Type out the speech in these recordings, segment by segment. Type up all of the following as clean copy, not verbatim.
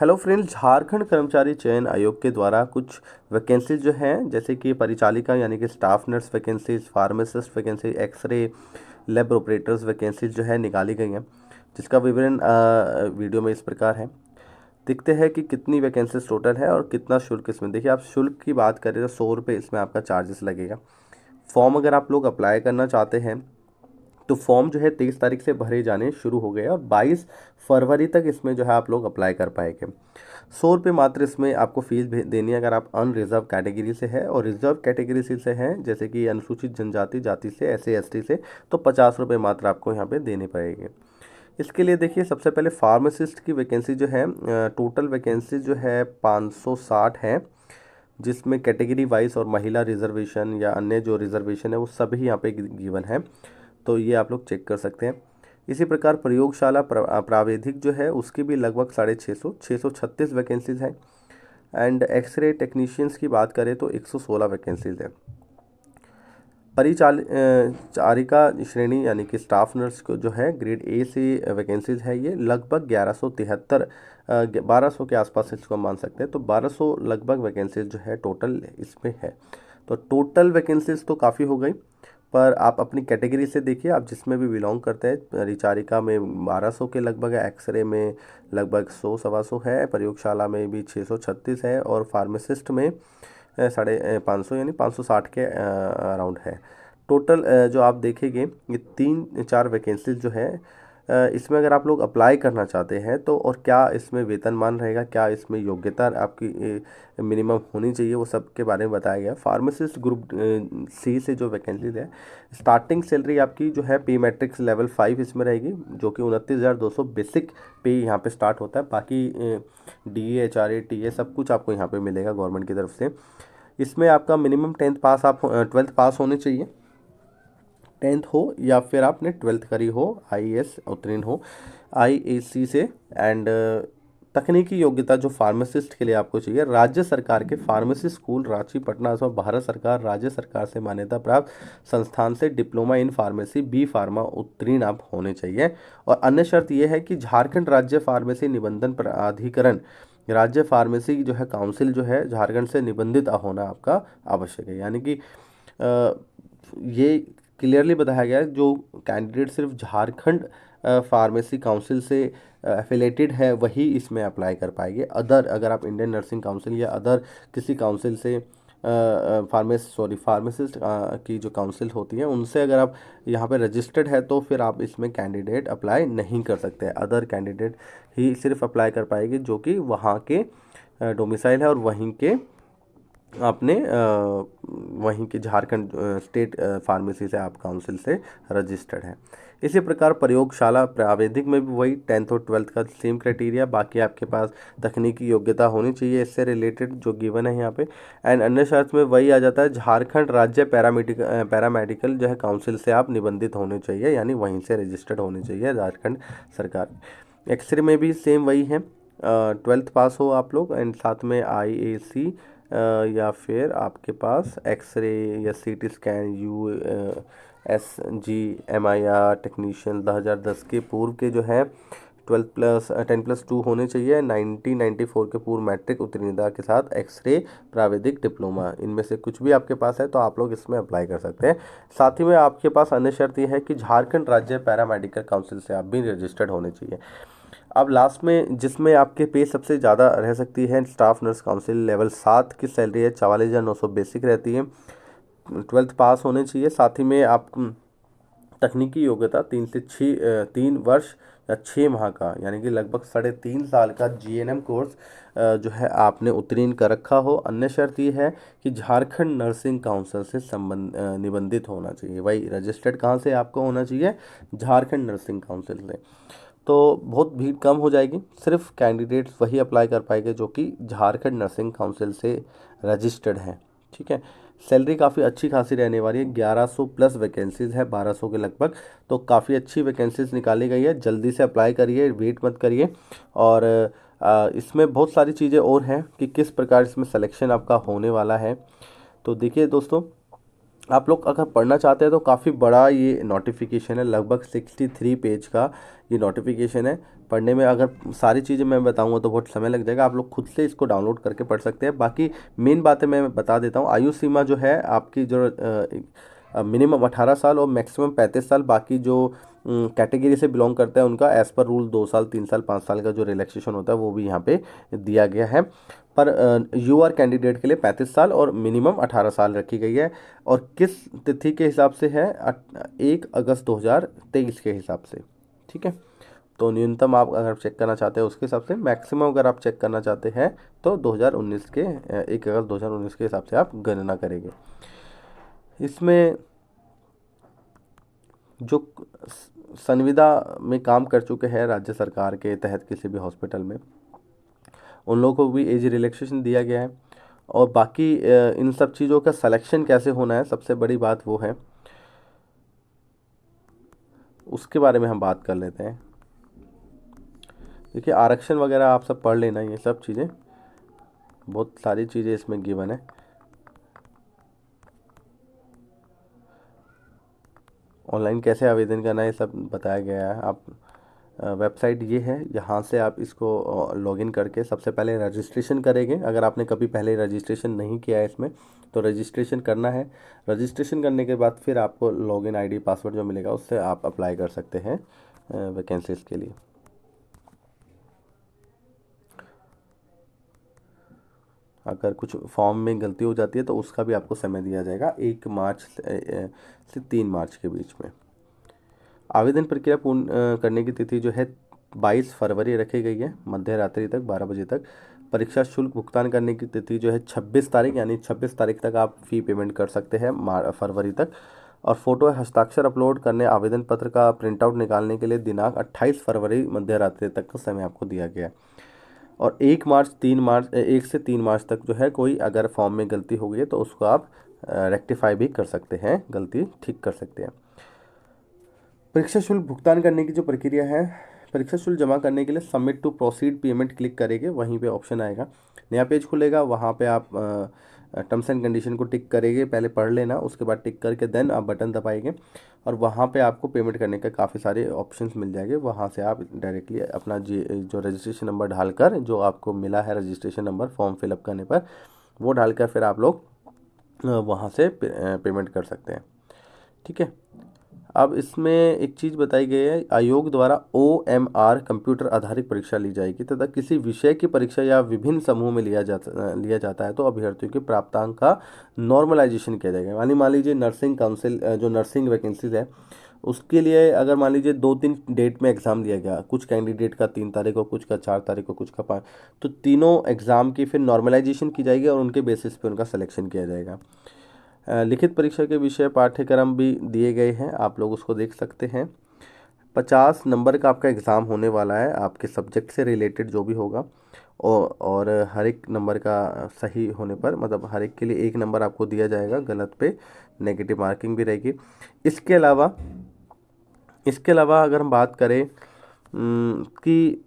Hello friends, Jharkhand कर्मचारी चयन आयोग के द्वारा कुछ वैकेंसीज जो हैं जैसे कि परिचालिका यानी कि staff nurse vacancies, pharmacist vacancy, x-ray lab operators vacancies जो है निकाली गई हैं, जिसका विवरण वीडियो में इस प्रकार है। देखते हैं कि कितनी वैकेंसीज टोटल है और कितना शुल्क इसमें। देखिए, आप शुल्क की बात करें तो 100 रुपये इसमें आपका चार्जेस लगेगा। फॉर्म अगर आप लोग अप्लाई करना चाहते हैं तो फॉर्म जो है 23 तारीख से भरे जाने शुरू हो गए और 22 फरवरी तक इसमें जो है आप लोग अप्लाई कर पाएंगे। 100 रुपये मात्र इसमें आपको फीस देनी है अगर आप अनरिजर्व कैटेगरी से है, और रिजर्व कैटेगरी से हैं जैसे कि अनुसूचित जनजाति जाति से, SC ST से, तो 50 रुपये मात्र आपको यहाँ पे देने पड़ेंगे। इसके लिए देखिए, सबसे पहले फार्मासिस्ट की वैकेंसी जो है, टोटल वैकेंसी जो है 560 है, जिसमें कैटेगरी वाइज और महिला रिजर्वेशन या अन्य जो रिजर्वेशन है वो सभी यहाँ पे गिवन है, तो ये आप लोग चेक कर सकते हैं। इसी प्रकार प्रयोगशाला प्राविधिक जो है उसकी भी लगभग 636 वैकेंसीज हैं। एंड एक्सरे टेक्नीशियंस की बात करें तो 116 वैकेंसीज है। चारिका श्रेणी यानी कि स्टाफ नर्स को जो है ग्रेड ए से वैकेंसीज है, ये लगभग 1200 के आसपास इसको मान सकते हैं, तो 1200 लगभग वैकेंसीज जो है टोटल इसमें है। तो टोटल वैकेंसीज तो काफ़ी हो गई, पर आप अपनी कैटेगरी से देखिए, आप जिसमें भी बिलोंग करते हैं। परिचारिका में 1200 के लगभग है, एक्सरे में लगभग 100-125 है, प्रयोगशाला में भी 636 है, और फार्मासिस्ट में 550 यानी 560 के अराउंड है। टोटल जो आप देखेंगे ये 3-4 वैकेंसीज जो है, इसमें अगर आप लोग अप्लाई करना चाहते हैं तो, और क्या इसमें वेतनमान रहेगा, क्या इसमें योग्यता आपकी मिनिमम होनी चाहिए, वो सब के बारे में बताया गया। फार्मासिस्ट ग्रुप C से जो वैकेंसीज है, स्टार्टिंग सैलरी आपकी जो है पे मैट्रिक्स लेवल 5 इसमें रहेगी, जो कि 29,200 बेसिक पे यहाँ पे स्टार्ट होता है। बाकी DA HRA TA सब कुछ आपको यहाँ पे मिलेगा गवर्नमेंट की तरफ से। इसमें आपका मिनिमम 12th पास होने चाहिए, 10th हो या फिर आपने 12th करी हो, IAS उत्तीर्ण हो IAC से। एंड तकनीकी योग्यता जो फार्मासिस्ट के लिए आपको चाहिए, राज्य सरकार के फार्मेसी स्कूल रांची पटना अथवा भारत सरकार राज्य सरकार से मान्यता प्राप्त संस्थान से diploma in pharmacy B pharma उत्तीर्ण आप होने चाहिए। और अन्य शर्त यह है कि झारखंड राज्य फार्मेसी निबंधन प्राधिकरण, राज्य फार्मेसी जो है काउंसिल जो है झारखंड से निबंधित होना आपका आवश्यक है। यानी कि ये क्लियरली बताया गया है, जो कैंडिडेट सिर्फ झारखंड फार्मेसी काउंसिल से एफिलेटेड है वही इसमें अप्लाई कर पाएंगे। अदर, अगर आप इंडियन नर्सिंग काउंसिल या अदर किसी काउंसिल से फार्मासिस्ट की जो काउंसिल होती है उनसे अगर आप यहाँ पे रजिस्टर्ड है तो फिर आप इसमें कैंडिडेट अप्लाई नहीं कर सकते। अदर कैंडिडेट ही सिर्फ अप्लाई कर पाएंगे जो कि वहाँ के डोमिसाइल है और वहीं के आपने वहीं के झारखंड स्टेट फार्मेसी से आप काउंसिल से रजिस्टर्ड हैं। इसी प्रकार प्रयोगशाला प्राविधिक में भी वही 10th और 12th का सेम क्राइटेरिया, बाकी आपके पास तकनीकी योग्यता होनी चाहिए इससे रिलेटेड जो गिवन है यहाँ पे। एंड अन्य शर्त में वही आ जाता है, झारखंड राज्य पैरामेडिकल जो है काउंसिल से आप निबंधित होने चाहिए, यानी वहीं से रजिस्टर्ड होने चाहिए झारखंड सरकार। एक्सरे में भी सेम वही है, 12th पास हो आप लोग, एंड साथ में IAC या फिर आपके पास एक्सरे या CT scan USG MIR technician 2010 के पूर्व के जो है 10+2 होने चाहिए, 1994 के पूर्व मैट्रिक उत्तीर्णता के साथ एक्सरे प्राविधिक डिप्लोमा, इनमें से कुछ भी आपके पास है तो आप लोग इसमें अप्लाई कर सकते हैं। साथ ही में आपके पास अन्य शर्त यह है कि झारखंड राज्य पैरामेडिकल काउंसिल से आप भी रजिस्टर्ड होने चाहिए। अब लास्ट में जिसमें आपके पे सबसे ज़्यादा रह सकती है, स्टाफ नर्स काउंसिल लेवल 7 की सैलरी है 44,900 बेसिक रहती है, 12th पास होने चाहिए। साथ ही में आप तकनीकी योग्यता 3 वर्ष या 6 माह का, यानी कि लगभग 3.5 साल का GNM कोर्स जो है आपने उत्तीर्ण कर रखा हो। अन्य शर्त ये है कि झारखंड नर्सिंग काउंसिल से निबंधित होना चाहिए। वही रजिस्टर्ड कहाँ से आपको होना चाहिए, झारखंड नर्सिंग काउंसिल से। तो बहुत भीड़ कम हो जाएगी, सिर्फ कैंडिडेट्स वही अप्लाई कर पाएंगे जो कि झारखंड नर्सिंग काउंसिल से रजिस्टर्ड हैं। ठीक है, सैलरी काफ़ी अच्छी खासी रहने वाली है, 1100 प्लस वैकेंसीज़ है, 1200 के लगभग, तो काफ़ी अच्छी वैकेंसीज निकाली गई है। जल्दी से अप्लाई करिए, वेट मत करिए। और इसमें बहुत सारी चीज़ें और हैं कि किस प्रकार इसमें सिलेक्शन आपका होने वाला है। तो देखिए दोस्तों, आप लोग अगर पढ़ना चाहते हैं तो काफ़ी बड़ा ये नोटिफिकेशन है, लगभग 63 पेज का ये नोटिफिकेशन है। पढ़ने में अगर सारी चीज़ें मैं बताऊंगा तो बहुत समय लग जाएगा, आप लोग खुद से इसको डाउनलोड करके पढ़ सकते हैं। बाकी मेन बातें मैं बता देता हूँ। आयु सीमा जो है आपकी जो मिनिमम 18 साल और मैक्सिमम 35 साल, बाकी जो कैटेगरी से बिलोंग करता है उनका एज़ पर रूल 2 साल 3 साल 5 साल का जो रिलैक्सेशन होता है वो भी यहाँ पे दिया गया है। पर यूआर कैंडिडेट के लिए 35 साल और मिनिमम 18 साल रखी गई है। और किस तिथि के हिसाब से है? 1 अगस्त 2023 के हिसाब से, ठीक है। तो न्यूनतम आप अगर चेक करना चाहते हैं उसके हिसाब से, मैक्सिमम अगर आप चेक करना चाहते हैं तो 2019 के 1 अगस्त 2019 के हिसाब से आप गणना करेंगे। इसमें जो संविदा में काम कर चुके हैं राज्य सरकार के तहत किसी भी हॉस्पिटल में, उन लोगों को भी एज रिलैक्सेशन दिया गया है। और बाकी इन सब चीज़ों का सिलेक्शन कैसे होना है, सबसे बड़ी बात वो है, उसके बारे में हम बात कर लेते हैं। देखिए आरक्षण वगैरह आप सब पढ़ लेना, ये सब चीज़ें, बहुत सारी चीज़ें इसमें गिवन है। ऑनलाइन कैसे आवेदन करना है ये सब बताया गया है। आप वेबसाइट ये है, यहाँ से आप इसको लॉगिन करके सबसे पहले रजिस्ट्रेशन करेंगे। अगर आपने कभी पहले रजिस्ट्रेशन नहीं किया है इसमें तो रजिस्ट्रेशन करना है। रजिस्ट्रेशन करने के बाद फिर आपको लॉगिन आईडी पासवर्ड जो मिलेगा उससे आप अप्लाई कर सकते हैं वैकेंसीज के लिए। अगर कुछ फॉर्म में गलती हो जाती है तो उसका भी आपको समय दिया जाएगा 1 मार्च से 3 मार्च के बीच में। आवेदन प्रक्रिया पूर्ण करने की तिथि जो है 22 फरवरी रखी गई है, मध्य रात्रि तक 12 बजे तक। परीक्षा शुल्क भुगतान करने की तिथि जो है 26 तारीख, यानी 26 तारीख तक आप फ़ी पेमेंट कर सकते हैं फरवरी तक। और फोटो हस्ताक्षर अपलोड करने, आवेदन पत्र का प्रिंट आउट निकालने के लिए दिनांक 28 फरवरी मध्य रात्रि तक का समय आपको दिया गया है। और 1 से 3 मार्च तक जो है कोई अगर फॉर्म में गलती हो गई है तो उसको आप रेक्टिफाई भी कर सकते हैं, गलती ठीक कर सकते हैं। परीक्षा शुल्क भुगतान करने की जो प्रक्रिया है, परीक्षा शुल्क जमा करने के लिए submit to proceed payment click करेंगे, वहीं पे ऑप्शन आएगा, नया पेज खुलेगा, वहाँ पे आप टर्म्स एंड कंडीशन को टिक करेंगे, पहले पढ़ लेना, उसके बाद टिक करके देन आप बटन दबाएंगे और वहाँ पे आपको पेमेंट करने के काफ़ी सारे ऑप्शंस मिल जाएंगे। वहाँ से आप डायरेक्टली अपना जो रजिस्ट्रेशन नंबर डालकर, जो आपको मिला है रजिस्ट्रेशन नंबर फॉर्म फिलअप करने पर, वो डालकर फिर आप लोग वहाँ से पेमेंट कर सकते हैं, ठीक है। अब इसमें एक चीज़ बताई गई है, आयोग द्वारा OMR कंप्यूटर आधारित परीक्षा ली जाएगी तथा किसी विषय की परीक्षा या विभिन्न समूह में लिया जाता है तो अभ्यर्थियों के प्राप्तांक का नॉर्मलाइजेशन किया जाएगा। मान लीजिए नर्सिंग काउंसिल, जो नर्सिंग वैकेंसीज है उसके लिए अगर मान लीजिए 2-3 डेट में एग्ज़ाम दिया गया, कुछ कैंडिडेट का 3 तारीख को, कुछ का 4 तारीख को, कुछ का 5, तो तीनों एग्ज़ाम की फिर नॉर्मलाइजेशन की जाएगी और उनके बेसिस पे उनका सिलेक्शन किया जाएगा। लिखित परीक्षा के विषय पाठ्यक्रम भी दिए गए हैं, आप लोग उसको देख सकते हैं। 50 नंबर का आपका एग्ज़ाम होने वाला है, आपके सब्जेक्ट से रिलेटेड जो भी होगा। और हर एक नंबर का सही होने पर, मतलब हर एक के लिए 1 नंबर आपको दिया जाएगा, गलत पे नेगेटिव मार्किंग भी रहेगी। इसके अलावा अगर हम बात करें कि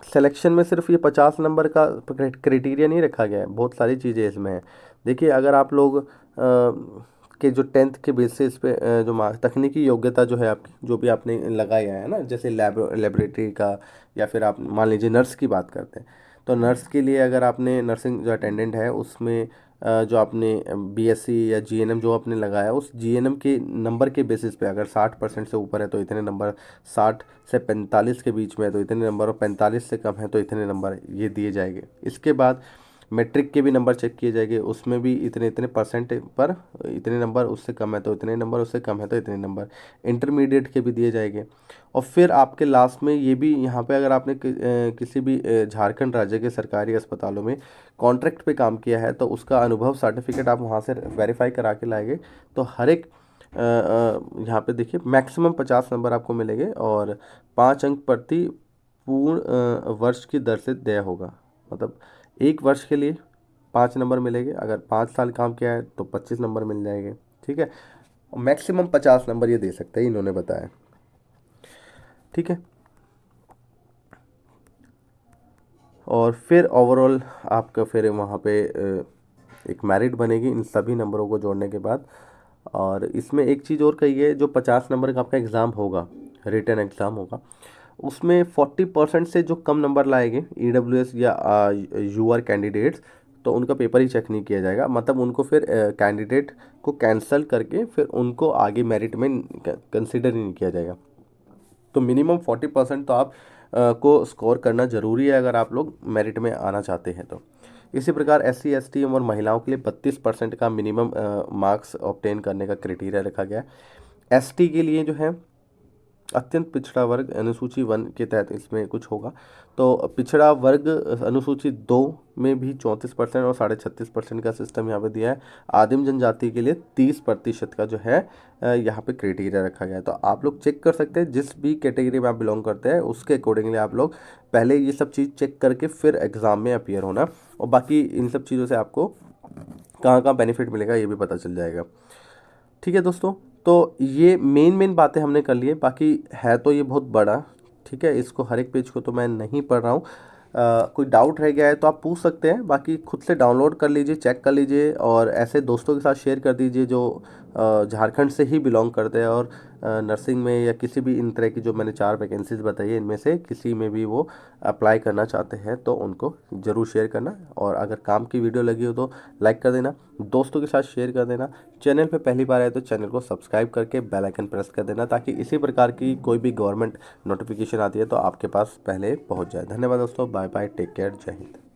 सिलेक्शन में सिर्फ ये 50 नंबर का क्राइटेरिया नहीं रखा गया है, बहुत सारी चीज़ें इसमें हैं। देखिए अगर आप लोग के जो 10th के बेसिस पे जो तकनीकी योग्यता जो है आपकी, जो भी आपने लगाया है ना, जैसे लेबोरेटरी का, या फिर आप मान लीजिए नर्स की बात करते हैं तो नर्स के लिए अगर आपने नर्सिंग जो अटेंडेंट है उसमें जो आपने BSc या GNM जो आपने लगाया, उस GNM के नंबर के बेसिस पे अगर 60% से ऊपर है तो इतने नंबर, 60 से 45 के बीच में है तो इतने नंबर, और 45 से कम है तो इतने नंबर ये दिए जाएंगे। इसके बाद मैट्रिक के भी नंबर चेक किए जाएंगे, उसमें भी इतने इतने परसेंट पर इतने नंबर, उससे कम है तो इतने नंबर, उससे कम है तो इतने नंबर। इंटरमीडिएट के भी दिए जाएंगे। और फिर आपके लास्ट में ये भी यहाँ पे अगर आपने किसी भी झारखंड राज्य के सरकारी अस्पतालों में कॉन्ट्रैक्ट पे काम किया है तो उसका अनुभव सर्टिफिकेट आप वहाँ से वेरीफाई करा के लाएंगे। तो हर एक यहाँ पे देखिए मैक्सिमम 50 नंबर आपको मिलेंगे और 5 अंक प्रति पूर्ण वर्ष की दर से देय होगा। मतलब 1 वर्ष के लिए 5 नंबर मिलेंगे, अगर 5 साल काम किया है तो 25 नंबर मिल जाएंगे, ठीक है। मैक्सिमम 50 नंबर ये दे सकते हैं, इन्होंने बताया, ठीक है। और फिर ओवरऑल आपका फिर वहाँ पे एक मेरिट बनेगी इन सभी नंबरों को जोड़ने के बाद। और इसमें एक चीज़ और कही है, जो 50 नंबर का आपका एग्ज़ाम होगा, रिटन एग्ज़ाम होगा, उसमें 40% से जो कम नंबर लाएंगे EWS या यूआर कैंडिडेट्स, तो उनका पेपर ही चेक नहीं किया जाएगा, मतलब उनको फिर कैंडिडेट को कैंसिल करके फिर उनको आगे मेरिट में कंसिडर ही नहीं किया जाएगा। तो मिनिमम 40% तो आप को स्कोर करना ज़रूरी है अगर आप लोग मेरिट में आना चाहते हैं तो। इसी प्रकार SC ST और महिलाओं के लिए 32% का मिनिमम मार्क्स ऑब्टेन करने का क्राइटेरिया रखा गया है। ST के लिए जो है अत्यंत पिछड़ा वर्ग अनुसूची 1 के तहत इसमें कुछ होगा। तो पिछड़ा वर्ग अनुसूची 2 में भी 34% और 36.5% का सिस्टम यहाँ पे दिया है। आदिम जनजाति के लिए 30% का जो है यहाँ पे क्राइटेरिया रखा गया है। तो आप लोग चेक कर सकते हैं, जिस भी कैटेगरी में आप बिलोंग करते हैं उसके अकॉर्डिंगली आप लोग पहले ये सब चीज़ चेक करके फिर एग्ज़ाम में अपीयर होना, और बाकी इन सब चीज़ों से आपको कहाँ कहाँ बेनिफिट मिलेगा ये भी पता चल जाएगा। ठीक है दोस्तों, तो ये मेन बातें हमने कर ली है, बाकी है तो ये बहुत बड़ा। ठीक है, इसको हर एक पेज को तो मैं नहीं पढ़ रहा हूँ। कोई डाउट रह गया है तो आप पूछ सकते हैं, बाकी खुद से डाउनलोड कर लीजिए, चेक कर लीजिए और ऐसे दोस्तों के साथ शेयर कर दीजिए जो झारखंड से ही बिलोंग करते हैं और नर्सिंग में या किसी भी इन तरह की जो मैंने 4 वैकेंसीज बताई है इनमें से किसी में भी वो अप्लाई करना चाहते हैं तो उनको ज़रूर शेयर करना। और अगर काम की वीडियो लगी हो तो लाइक कर देना, दोस्तों के साथ शेयर कर देना। चैनल पे पहली बार आए तो चैनल को सब्सक्राइब करके बेल आइकन प्रेस कर देना, ताकि इसी प्रकार की कोई भी गवर्नमेंट नोटिफिकेशन आती है तो आपके पास पहले पहुंच जाए। धन्यवाद दोस्तों, बाय बाय, टेक केयर, जय हिंद।